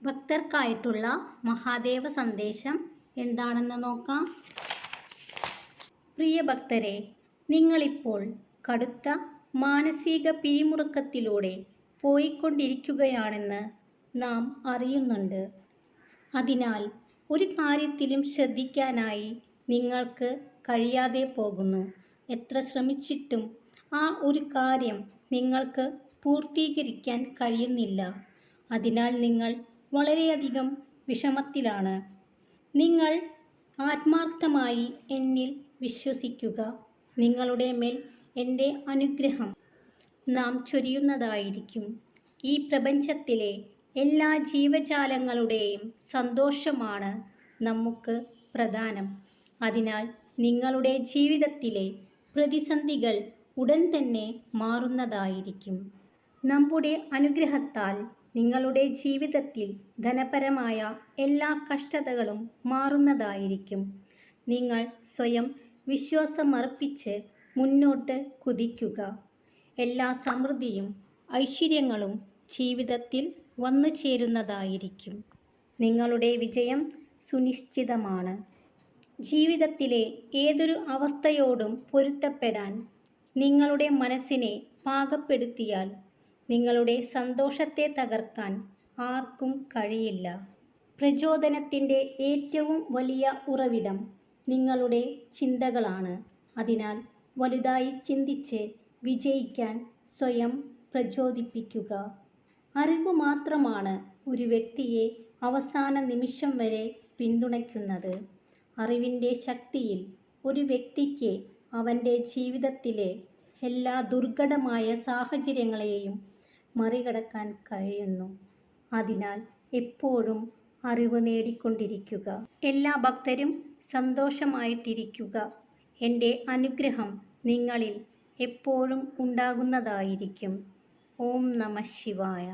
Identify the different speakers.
Speaker 1: ഭക്തർക്കായിട്ടുള്ള മഹാദേവ സന്ദേശം എന്താണെന്ന് നോക്കാം. പ്രിയ ഭക്തരെ, നിങ്ങളിപ്പോൾ കടുത്ത മാനസിക പിരിമുറുക്കത്തിലൂടെ പോയിക്കൊണ്ടിരിക്കുകയാണെന്ന് നാം അറിയുന്നുണ്ട്. അതിനാൽ ഒരു കാര്യത്തിലും ശ്രദ്ധിക്കാനായി നിങ്ങൾക്ക് കഴിയാതെ പോകുന്നു. എത്ര ശ്രമിച്ചിട്ടും ആ ഒരു കാര്യം നിങ്ങൾക്ക് പൂർത്തീകരിക്കാൻ കഴിയുന്നില്ല. അതിനാൽ നിങ്ങൾ വളരെയധികം വിഷമത്തിലാണ്. നിങ്ങൾ ആത്മാർത്ഥമായി എന്നിൽ വിശ്വസിക്കുക. നിങ്ങളുടെ മേൽ എൻ്റെ അനുഗ്രഹം നാം ചൊരിയുന്നതായിരിക്കും. ഈ പ്രപഞ്ചത്തിലെ എല്ലാ ജീവജാലങ്ങളുടെയും സന്തോഷമാണ് നമുക്ക് പ്രധാനം. അതിനാൽ നിങ്ങളുടെ ജീവിതത്തിലെ പ്രതിസന്ധികൾ ഉടൻ തന്നെ മാറുന്നതായിരിക്കും. നമ്മുടെ അനുഗ്രഹത്താൽ നിങ്ങളുടെ ജീവിതത്തിൽ ധനപരമായ എല്ലാ കഷ്ടതകളും മാറുന്നതായിരിക്കും. നിങ്ങൾ സ്വയം വിശ്വാസമർപ്പിച്ച് മുന്നോട്ട് കുതിക്കുക. എല്ലാ സമൃദ്ധിയും ഐശ്വര്യങ്ങളും ജീവിതത്തിൽ വന്നു ചേരുന്നതായിരിക്കും. നിങ്ങളുടെ വിജയം സുനിശ്ചിതമാണ്. ജീവിതത്തിലെ ഏതൊരു അവസ്ഥയോടും പൊരുത്തപ്പെടാൻ നിങ്ങളുടെ മനസ്സിനെ പാകപ്പെടുത്തിയാൽ നിങ്ങളുടെ സന്തോഷത്തെ തകർക്കാൻ ആർക്കും കഴിയില്ല. പ്രചോദനത്തിൻ്റെ ഏറ്റവും വലിയ ഉറവിടം നിങ്ങളുടെ ചിന്തകളാണ്. അതിനാൽ വലുതായി ചിന്തിച്ച് വിജയിക്കാൻ സ്വയം പ്രചോദിപ്പിക്കുക. അറിവ് മാത്രമാണ് ഒരു വ്യക്തിയെ അവസാന നിമിഷം വരെ പിന്തുണയ്ക്കുന്നത്. അറിവിൻ്റെ ശക്തിയിൽ ഒരു വ്യക്തിക്ക് അവൻ്റെ ജീവിതത്തിലെ എല്ലാ ദുർഘടമായ സാഹചര്യങ്ങളെയും മറികടക്കാൻ കഴിയുന്നു. അതിനാൽ എപ്പോഴും അറിവ് നേടിക്കൊണ്ടിരിക്കുക. എല്ലാ ഭക്തരും സന്തോഷമായിട്ടിരിക്കുക. എൻ്റെ അനുഗ്രഹം നിങ്ങളിൽ എപ്പോഴും ഉണ്ടാകുന്നതായിരിക്കും. ഓം നമഃ ശിവായ.